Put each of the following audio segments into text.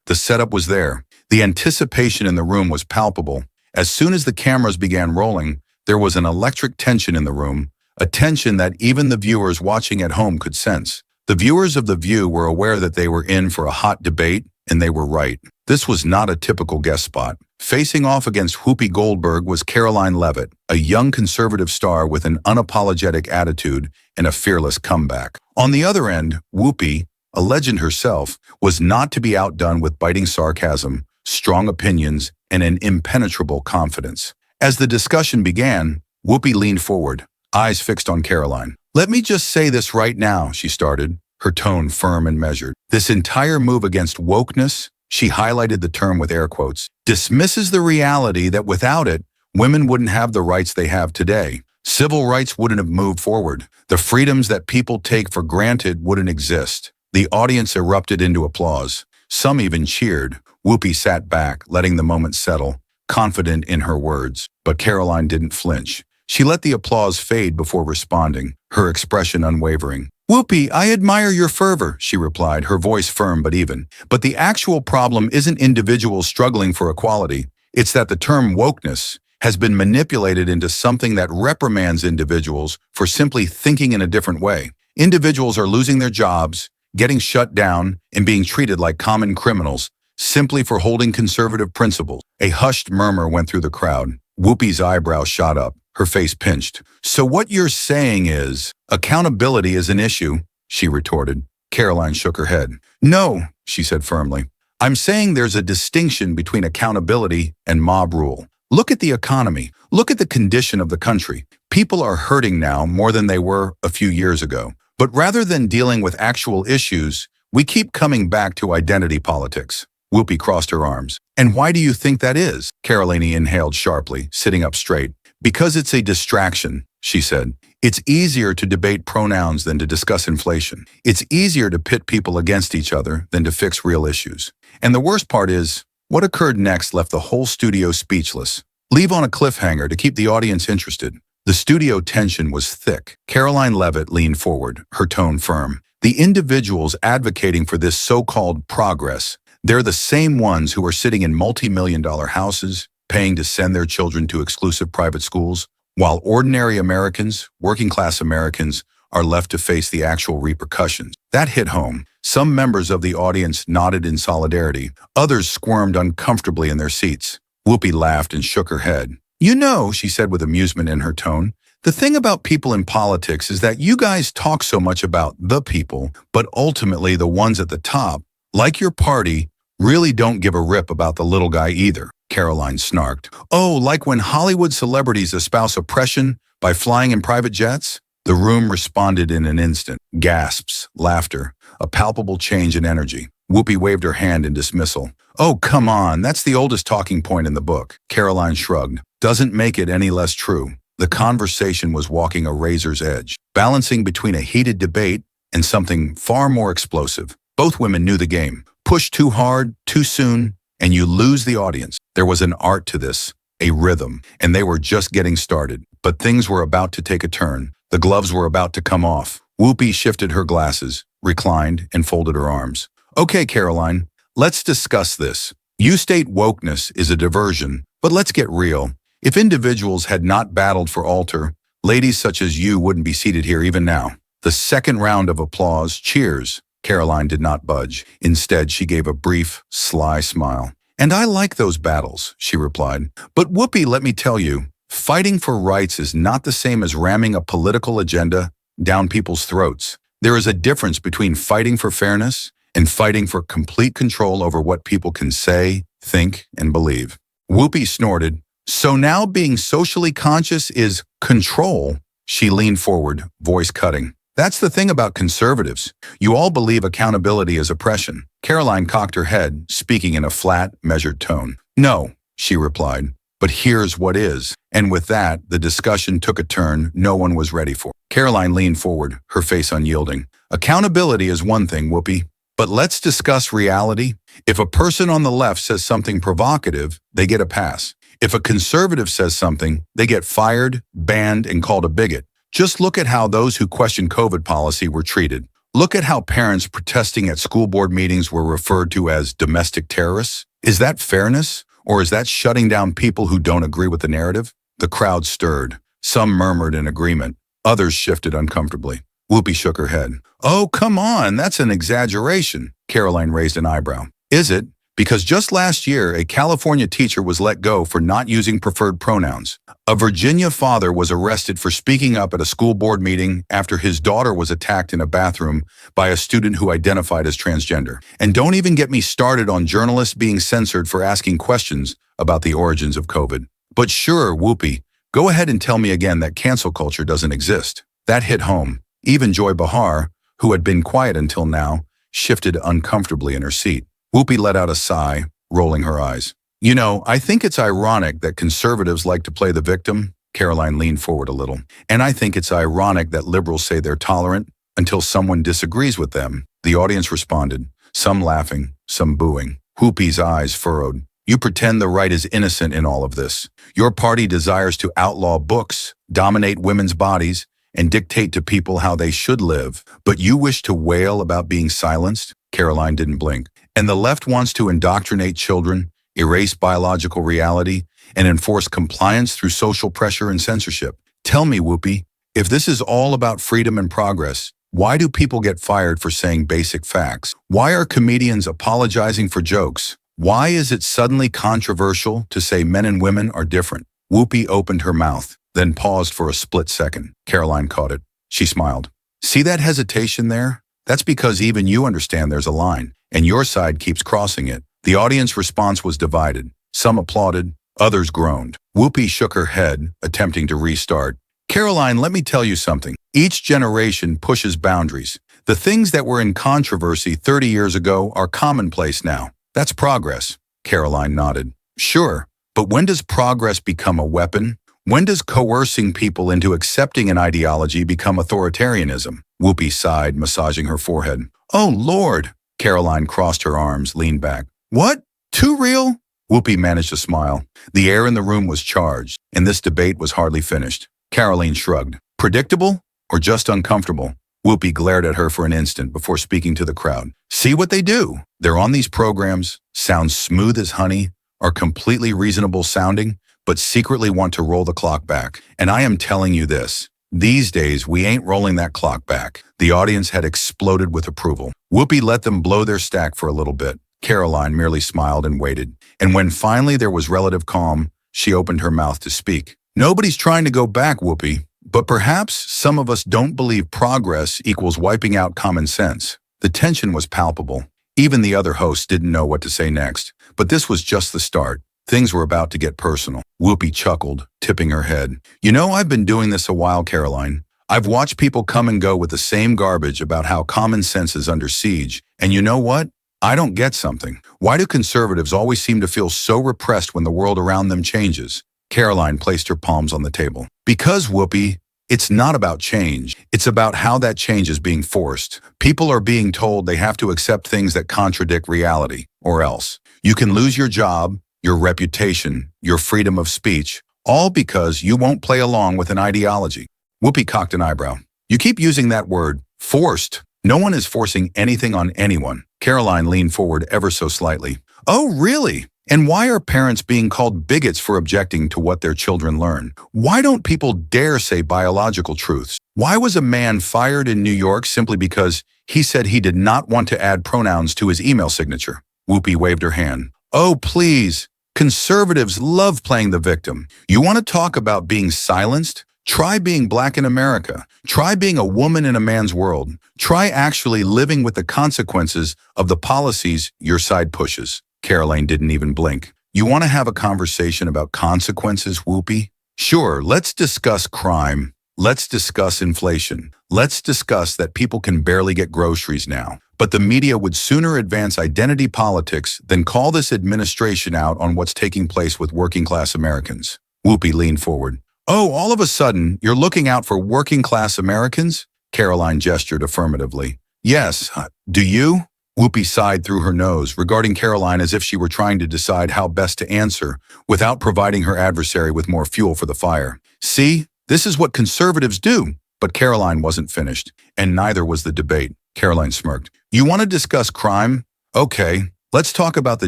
The setup was there. The anticipation in the room was palpable. As soon as the cameras began rolling, there was an electric tension in the room, a tension that even the viewers watching at home could sense. The viewers of The View were aware that they were in for a hot debate, and they were right. This was not a typical guest spot. Facing off against Whoopi Goldberg was Karoline Leavitt, a young conservative star with an unapologetic attitude and a fearless comeback. On the other end, Whoopi, a legend herself, was not to be outdone with biting sarcasm, strong opinions, and an impenetrable confidence. As the discussion began, Whoopi leaned forward, eyes fixed on Karoline. "Let me just say this right now," she started, her tone firm and measured. "This entire move against wokeness," she highlighted the term with air quotes, "dismisses the reality that without it, women wouldn't have the rights they have today. Civil rights wouldn't have moved forward. The freedoms that people take for granted wouldn't exist." The audience erupted into applause. Some even cheered. Whoopi sat back, letting the moment settle, confident in her words. But Karoline didn't flinch. She let the applause fade before responding, her expression unwavering. "Whoopi, I admire your fervor," she replied, her voice firm but even. "But the actual problem isn't individuals struggling for equality. It's that the term wokeness has been manipulated into something that reprimands individuals for simply thinking in a different way. Individuals are losing their jobs, getting shut down, and being treated like common criminals simply for holding conservative principles." A hushed murmur went through the crowd. Whoopi's eyebrows shot up, her face pinched. "So what you're saying is, accountability is an issue," she retorted. Karoline shook her head. "No," she said firmly. "I'm saying there's a distinction between accountability and mob rule. Look at the economy. Look at the condition of the country. People are hurting now more than they were a few years ago. But rather than dealing with actual issues, we keep coming back to identity politics." Whoopi crossed her arms. "And why do you think that is?" Karoline inhaled sharply, sitting up straight. "Because it's a distraction," she said. "It's easier to debate pronouns than to discuss inflation. It's easier to pit people against each other than to fix real issues. And the worst part is, what occurred next left the whole studio speechless. Leave on a cliffhanger to keep the audience interested." The studio tension was thick. Karoline Leavitt leaned forward, her tone firm. "The individuals advocating for this so-called progress, they're the same ones who are sitting in multi-million-dollar houses, paying to send their children to exclusive private schools, while ordinary Americans, working-class Americans, are left to face the actual repercussions." That hit home. Some members of the audience nodded in solidarity. Others squirmed uncomfortably in their seats. Whoopi laughed and shook her head. "You know," she said with amusement in her tone, "the thing about people in politics is that you guys talk so much about the people, but ultimately the ones at the top, like your party, really don't give a rip about the little guy either." Karoline snarked. "Oh, like when Hollywood celebrities espouse oppression by flying in private jets?" The room responded in an instant. Gasps, laughter, a palpable change in energy. Whoopi waved her hand in dismissal. "Oh, come on, that's the oldest talking point in the book." Karoline shrugged. "Doesn't make it any less true." The conversation was walking a razor's edge, balancing between a heated debate and something far more explosive. Both women knew the game. Push too hard, too soon, and you lose the audience. There was an art to this, a rhythm, and they were just getting started. But things were about to take a turn. The gloves were about to come off. Whoopi shifted her glasses, reclined, and folded her arms. "Okay, Karoline, let's discuss this. You state wokeness is a diversion, but let's get real. If individuals had not battled for altar, ladies such as you wouldn't be seated here even now." The second round of applause, cheers. Karoline did not budge. Instead, she gave a brief, sly smile. "And I like those battles," she replied. "But Whoopi, let me tell you, fighting for rights is not the same as ramming a political agenda down people's throats. There is a difference between fighting for fairness and fighting for complete control over what people can say, think, and believe." Whoopi snorted. "So now being socially conscious is control?" She leaned forward, voice cutting. "That's the thing about conservatives. You all believe accountability is oppression." Karoline cocked her head, speaking in a flat, measured tone. "No," she replied, "but here's what is." And with that, the discussion took a turn no one was ready for. Karoline leaned forward, her face unyielding. "Accountability is one thing, Whoopi. But let's discuss reality. If a person on the left says something provocative, they get a pass. If a conservative says something, they get fired, banned, and called a bigot. Just look at how those who question COVID policy were treated. Look at how parents protesting at school board meetings were referred to as domestic terrorists. Is that fairness? Or is that shutting down people who don't agree with the narrative? The crowd stirred. Some murmured in agreement. Others shifted uncomfortably. Whoopi shook her head. Oh, come on, that's an exaggeration. Karoline raised an eyebrow. Is it? Because just last year, a California teacher was let go for not using preferred pronouns. A Virginia father was arrested for speaking up at a school board meeting after his daughter was attacked in a bathroom by a student who identified as transgender. And don't even get me started on journalists being censored for asking questions about the origins of COVID. But sure, Whoopi, go ahead and tell me again that cancel culture doesn't exist. That hit home. Even Joy Behar, who had been quiet until now, shifted uncomfortably in her seat. Whoopi let out a sigh, rolling her eyes. You know, I think it's ironic that conservatives like to play the victim. Karoline leaned forward a little. And I think it's ironic that liberals say they're tolerant until someone disagrees with them. The audience responded, some laughing, some booing. Whoopi's eyes furrowed. You pretend the right is innocent in all of this. Your party desires to outlaw books, dominate women's bodies, and dictate to people how they should live. But you wish to wail about being silenced? Karoline didn't blink. And the left wants to indoctrinate children, erase biological reality, and enforce compliance through social pressure and censorship. Tell me, Whoopi, if this is all about freedom and progress, why do people get fired for saying basic facts? Why are comedians apologizing for jokes? Why is it suddenly controversial to say men and women are different? Whoopi opened her mouth, then paused for a split second. Karoline caught it. She smiled. See that hesitation there? That's because even you understand there's a line, and your side keeps crossing it. The audience response was divided. Some applauded, others groaned. Whoopi shook her head, attempting to restart. Karoline, let me tell you something. Each generation pushes boundaries. The things that were in controversy 30 years ago are commonplace now. That's progress. Karoline nodded. Sure, but when does progress become a weapon? When does coercing people into accepting an ideology become authoritarianism? Whoopi sighed, massaging her forehead. Oh, Lord! Karoline crossed her arms, leaned back. What? Too real? Whoopi managed a smile. The air in the room was charged, and this debate was hardly finished. Karoline shrugged. Predictable or just uncomfortable? Whoopi glared at her for an instant before speaking to the crowd. See what they do. They're on these programs, sound smooth as honey, are completely reasonable sounding, but secretly want to roll the clock back. And I am telling you this. These days, we ain't rolling that clock back. The audience had exploded with approval. Whoopi let them blow their stack for a little bit. Karoline merely smiled and waited. And when finally there was relative calm, she opened her mouth to speak. Nobody's trying to go back, Whoopi. But perhaps some of us don't believe progress equals wiping out common sense. The tension was palpable. Even the other hosts didn't know what to say next. But this was just the start. Things were about to get personal. Whoopi chuckled, tipping her head. You know, I've been doing this a while, Karoline. I've watched people come and go with the same garbage about how common sense is under siege. And you know what? I don't get something. Why do conservatives always seem to feel so repressed when the world around them changes? Karoline placed her palms on the table. Because, Whoopi, it's not about change. It's about how that change is being forced. People are being told they have to accept things that contradict reality, or else. You can lose your job, your reputation, your freedom of speech, all because you won't play along with an ideology. Whoopi cocked an eyebrow. You keep using that word, forced. No one is forcing anything on anyone. Karoline leaned forward ever so slightly. Oh, really? And why are parents being called bigots for objecting to what their children learn? Why don't people dare say biological truths? Why was a man fired in New York simply because he said he did not want to add pronouns to his email signature? Whoopi waved her hand. Oh, please. Conservatives love playing the victim. You want to talk about being silenced? Try being black in America. Try being a woman in a man's world. Try actually living with the consequences of the policies your side pushes. Karoline didn't even blink. You want to have a conversation about consequences, Whoopi? Sure, let's discuss crime. Let's discuss inflation. Let's discuss that people can barely get groceries now. But the media would sooner advance identity politics than call this administration out on what's taking place with working-class Americans. Whoopi leaned forward. Oh, all of a sudden, you're looking out for working-class Americans? Karoline gestured affirmatively. Yes, do you? Whoopi sighed through her nose, regarding Karoline as if she were trying to decide how best to answer without providing her adversary with more fuel for the fire. See, this is what conservatives do. But Karoline wasn't finished, and neither was the debate. Karoline smirked. You want to discuss crime? Okay. Let's talk about the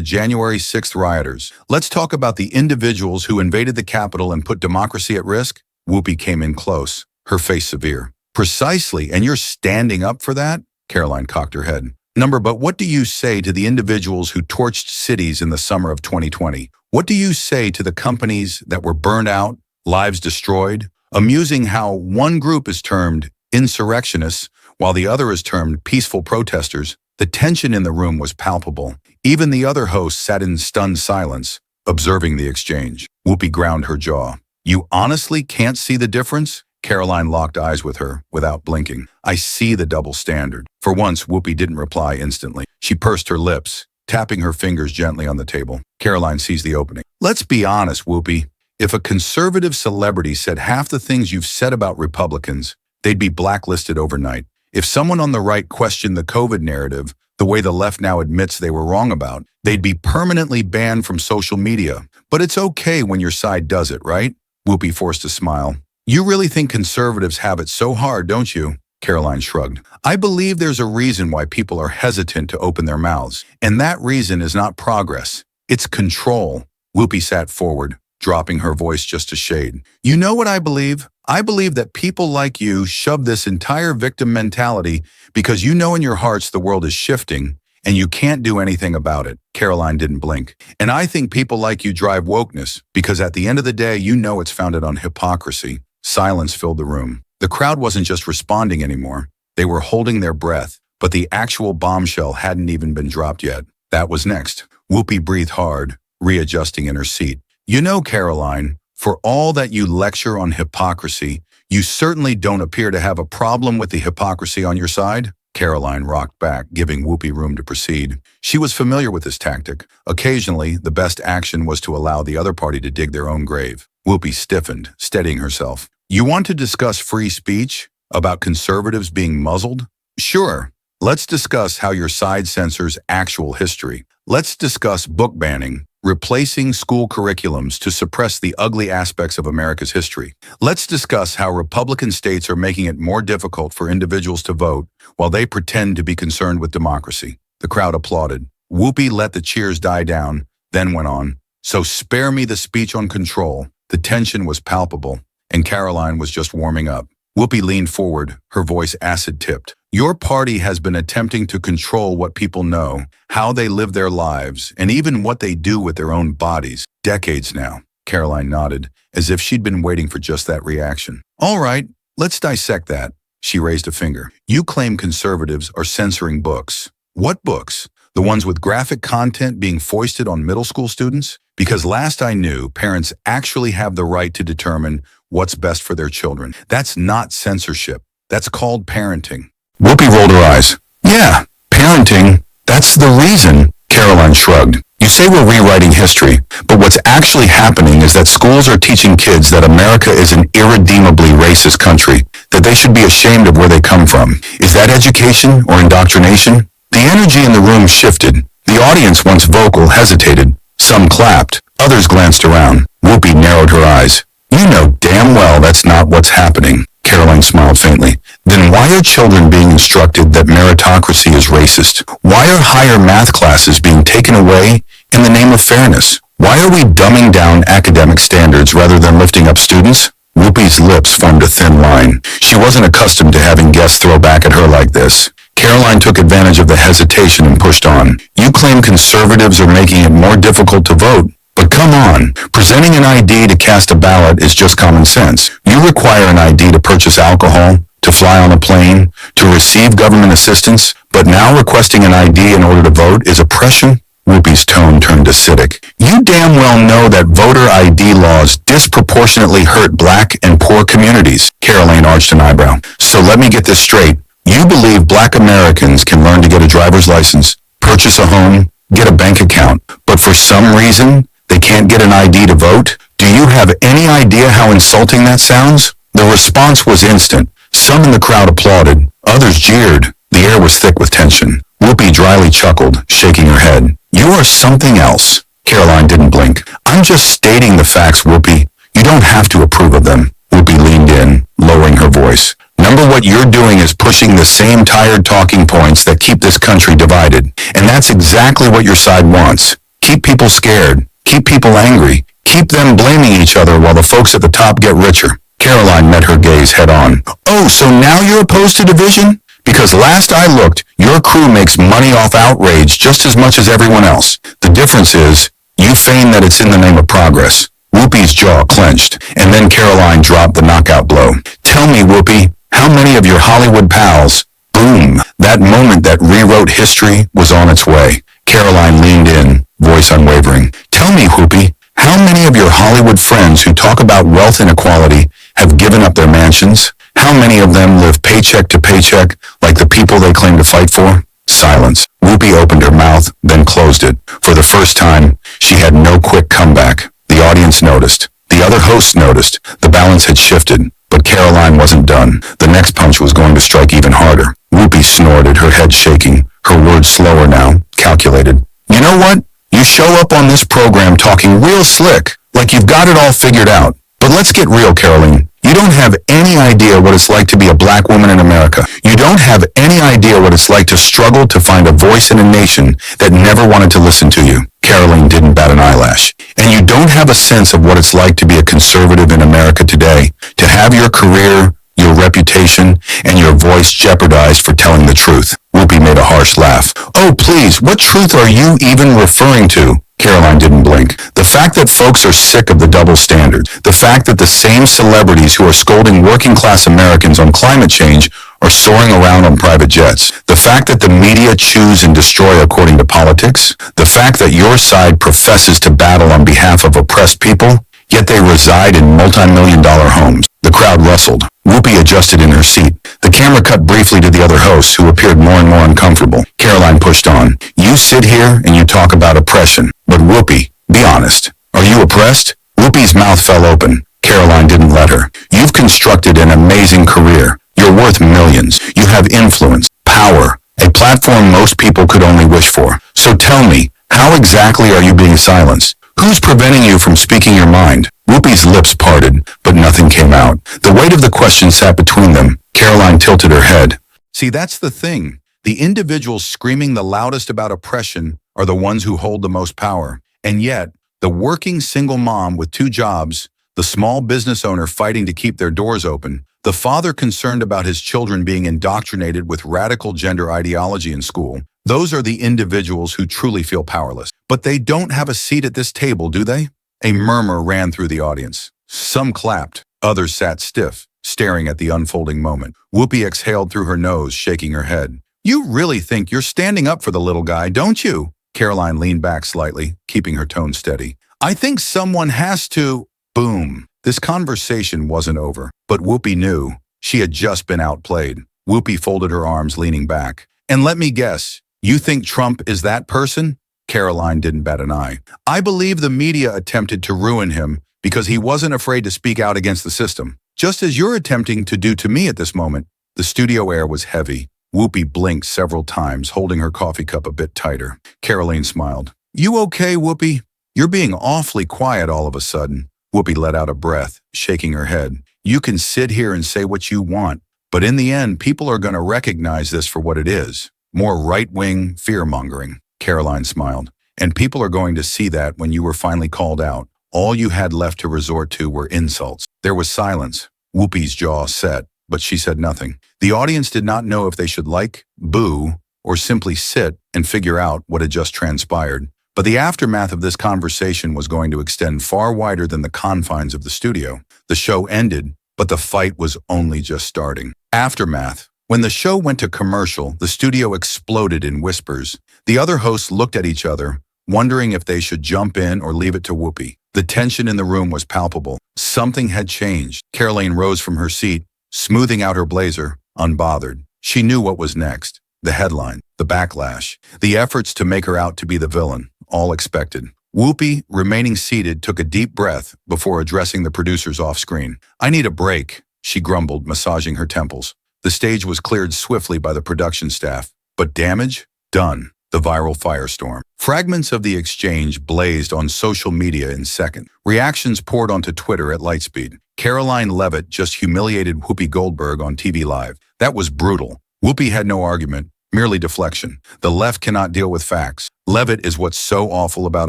January 6th rioters. Let's talk about the individuals who invaded the Capitol and put democracy at risk. Whoopi came in close, her face severe. Precisely, and you're standing up for that? Karoline cocked her head. But what do you say to the individuals who torched cities in the summer of 2020? What do you say to the companies that were burned out, lives destroyed? Amusing how one group is termed insurrectionists, while the other is termed peaceful protesters. The tension in the room was palpable. Even the other host sat in stunned silence, observing the exchange. Whoopi ground her jaw. You honestly can't see the difference? Karoline locked eyes with her, without blinking. I see the double standard. For once, Whoopi didn't reply instantly. She pursed her lips, tapping her fingers gently on the table. Karoline seized the opening. Let's be honest, Whoopi. If a conservative celebrity said half the things you've said about Republicans, they'd be blacklisted overnight. If someone on the right questioned the COVID narrative, the way the left now admits they were wrong about, they'd be permanently banned from social media. But it's okay when your side does it, right? Whoopi forced a smile. You really think conservatives have it so hard, don't you? Karoline shrugged. I believe there's a reason why people are hesitant to open their mouths. And that reason is not progress. It's control. Whoopi sat forward, dropping her voice just a shade. You know what I believe? I believe that people like you shove this entire victim mentality because you know in your hearts the world is shifting and you can't do anything about it. Karoline didn't blink. And I think people like you drive wokeness because at the end of the day, you know it's founded on hypocrisy. Silence filled the room. The crowd wasn't just responding anymore. They were holding their breath, but the actual bombshell hadn't even been dropped yet. That was next. Whoopi breathed hard, readjusting in her seat. You know, Karoline, for all that you lecture on hypocrisy, you certainly don't appear to have a problem with the hypocrisy on your side. Karoline rocked back, giving Whoopi room to proceed. She was familiar with this tactic. Occasionally, the best action was to allow the other party to dig their own grave. Whoopi stiffened, steadying herself. You want to discuss free speech? About conservatives being muzzled? Sure. Let's discuss how your side censors actual history. Let's discuss book banning, replacing school curriculums to suppress the ugly aspects of America's history. Let's discuss how Republican states are making it more difficult for individuals to vote while they pretend to be concerned with democracy. The crowd applauded. Whoopi let the cheers die down, then went on. So spare me the speech on control. The tension was palpable, and Karoline was just warming up. Whoopi leaned forward, her voice acid-tipped. Your party has been attempting to control what people know, how they live their lives, and even what they do with their own bodies. Decades now. Karoline nodded, as if she'd been waiting for just that reaction. All right, let's dissect that. She raised a finger. You claim conservatives are censoring books. What books? The ones with graphic content being foisted on middle school students? Because last I knew, parents actually have the right to determine what's best for their children. That's not censorship. That's called parenting. Whoopi rolled her eyes. Yeah, parenting, that's the reason, Karoline shrugged. You say we're rewriting history, but what's actually happening is that schools are teaching kids that America is an irredeemably racist country, that they should be ashamed of where they come from. Is that education or indoctrination? The energy in the room shifted. The audience, once vocal, hesitated. Some clapped. Others glanced around. Whoopi narrowed her eyes. You know damn well that's not what's happening. Karoline smiled faintly. Then why are children being instructed that meritocracy is racist? Why are higher math classes being taken away in the name of fairness? Why are we dumbing down academic standards rather than lifting up students? Whoopi's lips formed a thin line. She wasn't accustomed to having guests throw back at her like this. Karoline took advantage of the hesitation and pushed on. You claim conservatives are making it more difficult to vote. But come on, presenting an ID to cast a ballot is just common sense. You require an ID to purchase alcohol, to fly on a plane, to receive government assistance, but now requesting an ID in order to vote is oppression? Whoopi's tone turned acidic. You damn well know that voter ID laws disproportionately hurt black and poor communities. Karoline arched an eyebrow. So let me get this straight. You believe black Americans can learn to get a driver's license, purchase a home, get a bank account, but for some reason, they can't get an ID to vote? Do you have any idea how insulting that sounds? The response was instant. Some in the crowd applauded. Others jeered. The air was thick with tension. Whoopi dryly chuckled, shaking her head. You are something else. Karoline didn't blink. I'm just stating the facts, Whoopi. You don't have to approve of them. Whoopi leaned in, lowering her voice. Remember, what you're doing is pushing the same tired talking points that keep this country divided. And that's exactly what your side wants. Keep people scared. Keep people angry. Keep them blaming each other while the folks at the top get richer. Karoline met her gaze head on. Oh, so now you're opposed to division? Because last I looked, your crew makes money off outrage just as much as everyone else. The difference is, you feign that it's in the name of progress. Whoopi's jaw clenched, and then Karoline dropped the knockout blow. Tell me, Whoopi, how many of your Hollywood pals? Boom! That moment that rewrote history was on its way. Karoline leaned in, voice unwavering. Tell me, Whoopi, how many of your Hollywood friends who talk about wealth inequality have given up their mansions? How many of them live paycheck to paycheck like the people they claim to fight for? Silence. Whoopi opened her mouth, then closed it. For the first time, she had no quick comeback. The audience noticed. The other hosts noticed. The balance had shifted, but Karoline wasn't done. The next punch was going to strike even harder. Whoopi snorted, her head shaking, her words slower now, calculated. You know what? You show up on this program talking real slick, like you've got it all figured out. But let's get real, Karoline. You don't have any idea what it's like to be a black woman in America. You don't have any idea what it's like to struggle to find a voice in a nation that never wanted to listen to you. Karoline didn't bat an eyelash. And you don't have a sense of what it's like to be a conservative in America today, to have your career, your reputation, and your voice jeopardized for telling the truth. Whoopi made a harsh laugh. Oh, please, what truth are you even referring to? Karoline didn't blink. The fact that folks are sick of the double standards, the fact that the same celebrities who are scolding working-class Americans on climate change are soaring around on private jets, the fact that the media choose and destroy according to politics, the fact that your side professes to battle on behalf of oppressed people, yet they reside in multi-million-dollar homes. The crowd rustled. Whoopi adjusted in her seat. The camera cut briefly to the other hosts, who appeared more and more uncomfortable. Karoline pushed on. You sit here and you talk about oppression. But Whoopi, be honest. Are you oppressed? Whoopi's mouth fell open. Karoline didn't let her. You've constructed an amazing career. You're worth millions. You have influence, power, a platform most people could only wish for. So tell me, how exactly are you being silenced? Who's preventing you from speaking your mind? Whoopi's lips parted, but nothing came out. The weight of the question sat between them. Karoline tilted her head. See, that's the thing. The individuals screaming the loudest about oppression are the ones who hold the most power. And yet, the working single mom with 2 jobs, the small business owner fighting to keep their doors open, the father concerned about his children being indoctrinated with radical gender ideology in school, those are the individuals who truly feel powerless. But they don't have a seat at this table, do they? A murmur ran through the audience. Some clapped, others sat stiff, staring at the unfolding moment. Whoopi exhaled through her nose, shaking her head. You really think you're standing up for the little guy, don't you? Karoline leaned back slightly, keeping her tone steady. I think someone has to... Boom. This conversation wasn't over, but Whoopi knew. She had just been outplayed. Whoopi folded her arms, leaning back. And let me guess, you think Trump is that person? Karoline didn't bat an eye. I believe the media attempted to ruin him because he wasn't afraid to speak out against the system. Just as you're attempting to do to me at this moment. The studio air was heavy. Whoopi blinked several times, holding her coffee cup a bit tighter. Karoline smiled. You okay, Whoopi? You're being awfully quiet all of a sudden. Whoopi let out a breath, shaking her head. You can sit here and say what you want, but in the end, people are going to recognize this for what it is. More right-wing fear-mongering. Karoline smiled. And people are going to see that when you were finally called out. All you had left to resort to were insults. There was silence. Whoopi's jaw set, but she said nothing. The audience did not know if they should like, boo, or simply sit and figure out what had just transpired. But the aftermath of this conversation was going to extend far wider than the confines of the studio. The show ended, but the fight was only just starting. Aftermath. When the show went to commercial, the studio exploded in whispers. The other hosts looked at each other, wondering if they should jump in or leave it to Whoopi. The tension in the room was palpable. Something had changed. Karoline rose from her seat, smoothing out her blazer, unbothered. She knew what was next. The headline, the backlash, the efforts to make her out to be the villain, all expected. Whoopi, remaining seated, took a deep breath before addressing the producers off-screen. I need a break, she grumbled, massaging her temples. The stage was cleared swiftly by the production staff. But damage? Done. The viral firestorm. Fragments of the exchange blazed on social media in seconds. Reactions poured onto Twitter at lightspeed. Karoline Leavitt just humiliated Whoopi Goldberg on TV Live. That was brutal. Whoopi had no argument, merely deflection. The left cannot deal with facts. Leavitt is what's so awful about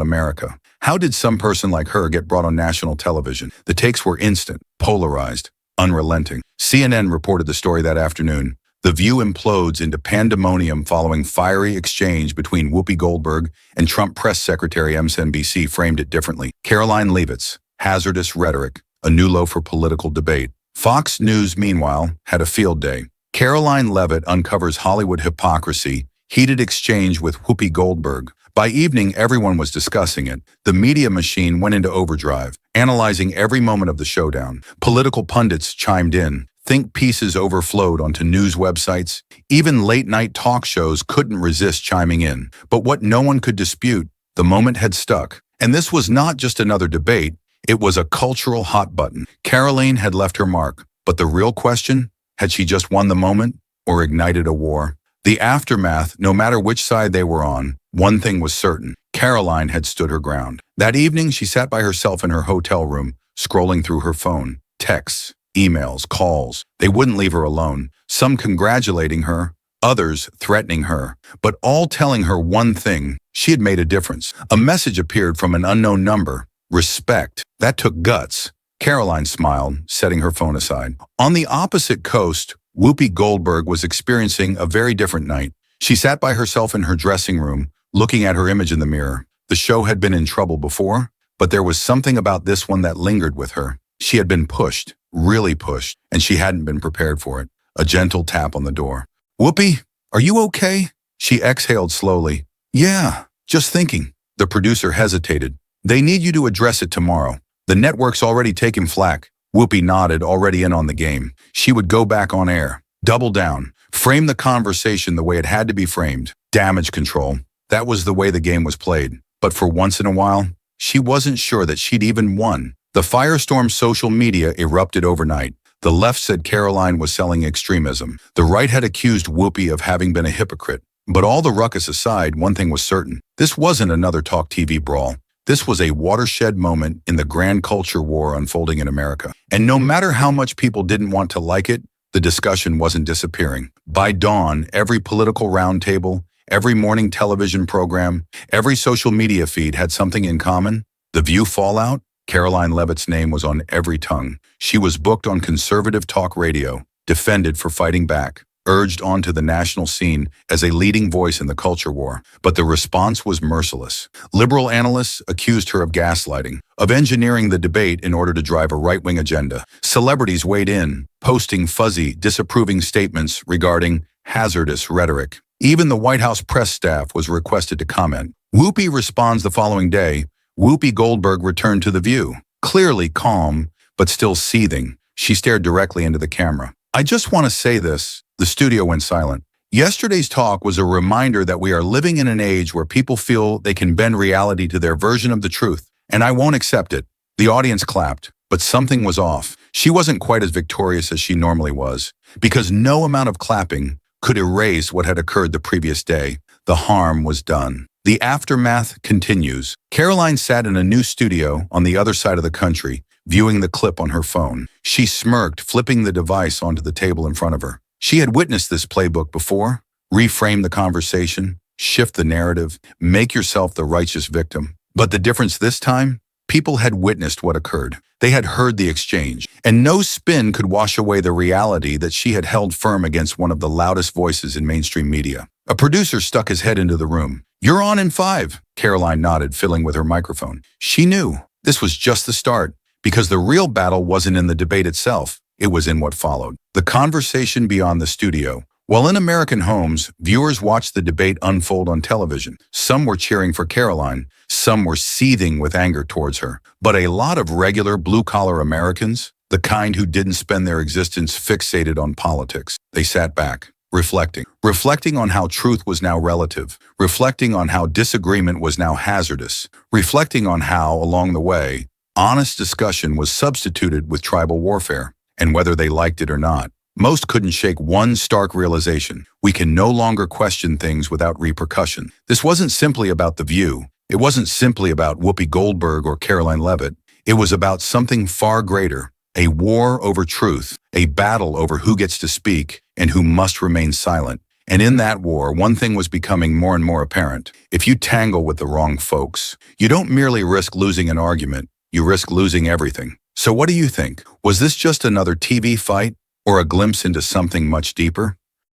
America. How did some person like her get brought on national television? The takes were instant, polarized, unrelenting. CNN reported the story that afternoon. The View implodes into pandemonium following fiery exchange between Whoopi Goldberg and Trump press secretary. MSNBC framed it differently. Karoline Leavitt's hazardous rhetoric, a new low for political debate. Fox News, meanwhile, had a field day. Karoline Leavitt uncovers Hollywood hypocrisy, heated exchange with Whoopi Goldberg. By evening, everyone was discussing it. The media machine went into overdrive, analyzing every moment of the showdown. Political pundits chimed in. Think pieces overflowed onto news websites. Even late-night talk shows couldn't resist chiming in. But what no one could dispute, the moment had stuck. And this was not just another debate, it was a cultural hot button. Karoline had left her mark. But the real question, had she just won the moment or ignited a war? The aftermath, no matter which side they were on, one thing was certain. Karoline had stood her ground. That evening, she sat by herself in her hotel room, scrolling through her phone. Texts, emails, calls. They wouldn't leave her alone. Some congratulating her, others threatening her, but all telling her one thing. She had made a difference. A message appeared from an unknown number. Respect. That took guts. Karoline smiled, setting her phone aside. On the opposite coast, Whoopi Goldberg was experiencing a very different night. She sat by herself in her dressing room, looking at her image in the mirror. The show had been in trouble before, but there was something about this one that lingered with her. She had been pushed, really pushed, and she hadn't been prepared for it. A gentle tap on the door. Whoopi, are you okay? She exhaled slowly. Yeah, just thinking. The producer hesitated. They need you to address it tomorrow. The network's already taken flack. Whoopi nodded, already in on the game. She would go back on air, double down, frame the conversation the way it had to be framed. Damage control. That was the way the game was played. But for once in a while, she wasn't sure that she'd even won. The firestorm social media erupted overnight. The left said Karoline was selling extremism. The right had accused Whoopi of having been a hypocrite. But all the ruckus aside, one thing was certain. This wasn't another talk TV brawl. This was a watershed moment in the grand culture war unfolding in America. And no matter how much people didn't want to like it, the discussion wasn't disappearing. By dawn, every political roundtable, every morning television program, every social media feed had something in common. The View fallout? Karoline Leavitt's name was on every tongue. She was booked on conservative talk radio, defended for fighting back, urged onto the national scene as a leading voice in the culture war. But the response was merciless. Liberal analysts accused her of gaslighting, of engineering the debate in order to drive a right-wing agenda. Celebrities weighed in, posting fuzzy, disapproving statements regarding hazardous rhetoric. Even the White House press staff was requested to comment. Whoopi responds the following day. Whoopi Goldberg returned to The View, clearly calm, but still seething. She stared directly into the camera. I just want to say this. The studio went silent. Yesterday's talk was a reminder that we are living in an age where people feel they can bend reality to their version of the truth, and I won't accept it. The audience clapped, but something was off. She wasn't quite as victorious as she normally was, because no amount of clapping could erase what had occurred the previous day. The harm was done. The aftermath continues. Karoline sat in a new studio on the other side of the country, viewing the clip on her phone. She smirked, flipping the device onto the table in front of her. She had witnessed this playbook before. Reframe the conversation, shift the narrative, make yourself the righteous victim. But the difference this time? People had witnessed what occurred. They had heard the exchange, and no spin could wash away the reality that she had held firm against one of the loudest voices in mainstream media. A producer stuck his head into the room. You're on in 5, Karoline nodded, fiddling with her microphone. She knew this was just the start, because the real battle wasn't in the debate itself. It was in what followed. The conversation beyond the studio. While in American homes, viewers watched the debate unfold on television. Some were cheering for Karoline. Some were seething with anger towards her. But a lot of regular blue-collar Americans, the kind who didn't spend their existence fixated on politics, they sat back, reflecting on how truth was now relative, reflecting on how disagreement was now hazardous, reflecting on how, along the way, honest discussion was substituted with tribal warfare, and whether they liked it or not. Most couldn't shake one stark realization. We can no longer question things without repercussion. This wasn't simply about The View. It wasn't simply about Whoopi Goldberg or Karoline Leavitt. It was about something far greater, A war over truth, a battle over who gets to speak and who must remain silent. And in that war, one thing was becoming more and more apparent. If you tangle with the wrong folks, you don't merely risk losing an argument, you risk losing everything. So what do you think? Was this just another TV fight or a glimpse into something much deeper?